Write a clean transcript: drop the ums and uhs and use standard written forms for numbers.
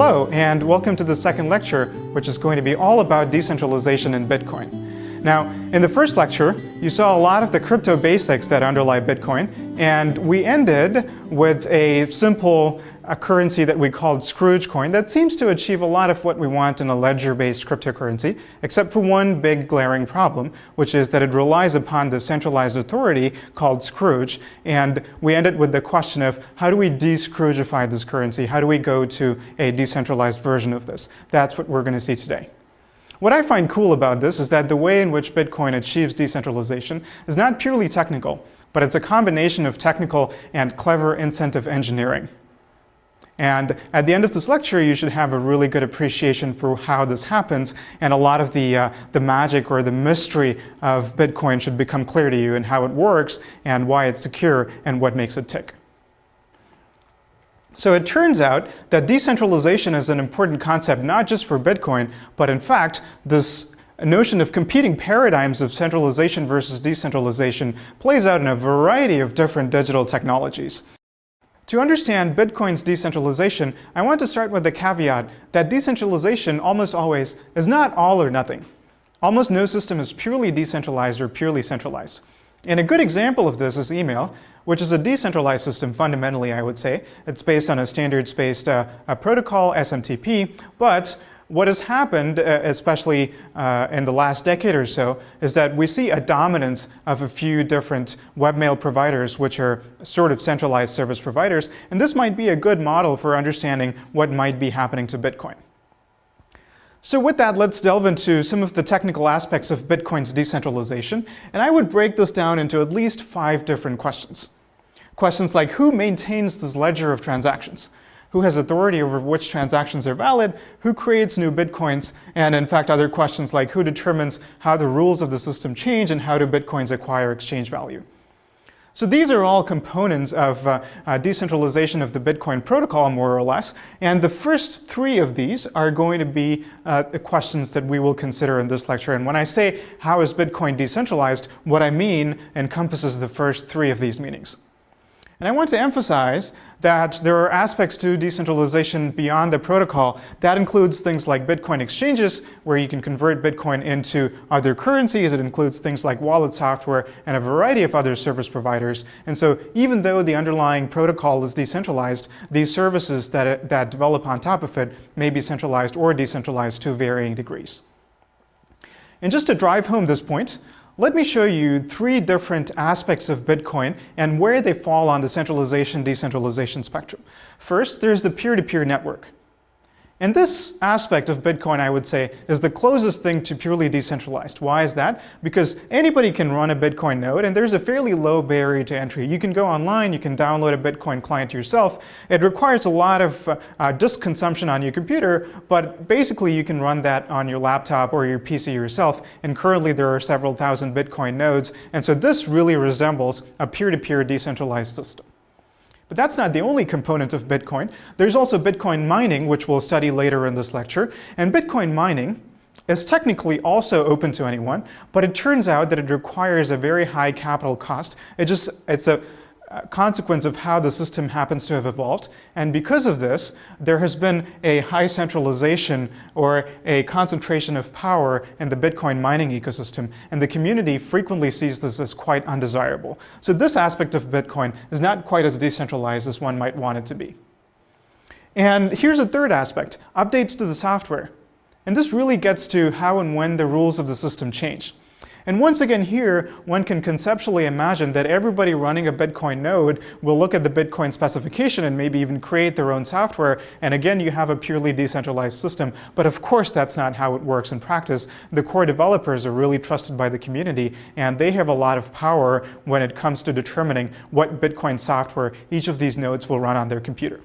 Hello, and welcome to the second lecture, which is going to be all about decentralization in Bitcoin. Now, in the first lecture, you saw a lot of the crypto basics that underlie Bitcoin, and we ended with a simple currency that we called Scrooge coin that seems to achieve a lot of what we want in a ledger-based cryptocurrency, except for one big glaring problem, which is that it relies upon the centralized authority called Scrooge. And we ended with the question of how do we de-Scroogify this currency? How do we go to a decentralized version of this? That's what we're going to see today. What I find cool about this is that the way in which Bitcoin achieves decentralization is not purely technical, but it's a combination of technical and clever incentive engineering. And at the end of this lecture, you should have a really good appreciation for how this happens, and a lot of the magic or the mystery of Bitcoin should become clear to you, and how it works, and why it's secure, and what makes it tick. So it turns out that decentralization is an important concept not just for Bitcoin, but in fact, this notion of competing paradigms of centralization versus decentralization plays out in a variety of different digital technologies. To understand Bitcoin's decentralization, I want to start with the caveat that decentralization almost always is not all or nothing. Almost no system is purely decentralized or purely centralized. And a good example of this is email, which is a decentralized system fundamentally, I would say. It's based on a standards-based protocol, SMTP, but what has happened, especially in the last decade or so, is that we see a dominance of a few different webmail providers, which are sort of centralized service providers, and this might be a good model for understanding what might be happening to Bitcoin. So with that, let's delve into some of the technical aspects of Bitcoin's decentralization, and I would break this down into at least 5 different questions. Questions like who maintains this ledger of transactions? Who has authority over which transactions are valid, who creates new Bitcoins, and in fact other questions like who determines how the rules of the system change and how do Bitcoins acquire exchange value. So these are all components of decentralization of the Bitcoin protocol, more or less, and the first 3 of these are going to be the questions that we will consider in this lecture. And when I say how is Bitcoin decentralized, what I mean encompasses the first 3 of these meanings. And I want to emphasize that there are aspects to decentralization beyond the protocol. That includes things like Bitcoin exchanges, where you can convert Bitcoin into other currencies. It includes things like wallet software and a variety of other service providers. And so even though the underlying protocol is decentralized, these services that develop on top of it may be centralized or decentralized to varying degrees. And just to drive home this point, let me show you 3 different aspects of Bitcoin and where they fall on the centralization-decentralization spectrum. First, there's the peer-to-peer network. And this aspect of Bitcoin, I would say, is the closest thing to purely decentralized. Why is that? Because anybody can run a Bitcoin node, and there's a fairly low barrier to entry. You can go online, you can download a Bitcoin client yourself. It requires a lot of disk consumption on your computer, but basically you can run that on your laptop or your PC yourself. And currently there are several thousand Bitcoin nodes, and so this really resembles a peer-to-peer decentralized system. But that's not the only component of Bitcoin. There's also Bitcoin mining, which we'll study later in this lecture. And Bitcoin mining is technically also open to anyone, but it turns out that it requires a very high capital cost. It's a consequence of how the system happens to have evolved. And because of this, there has been a high centralization or a concentration of power in the Bitcoin mining ecosystem. And the community frequently sees this as quite undesirable. So this aspect of Bitcoin is not quite as decentralized as one might want it to be. And here's a third aspect, updates to the software. And this really gets to how and when the rules of the system change. And once again here, one can conceptually imagine that everybody running a Bitcoin node will look at the Bitcoin specification and maybe even create their own software. And again, you have a purely decentralized system. But of course, that's not how it works in practice. The core developers are really trusted by the community, and they have a lot of power when it comes to determining what Bitcoin software each of these nodes will run on their computer.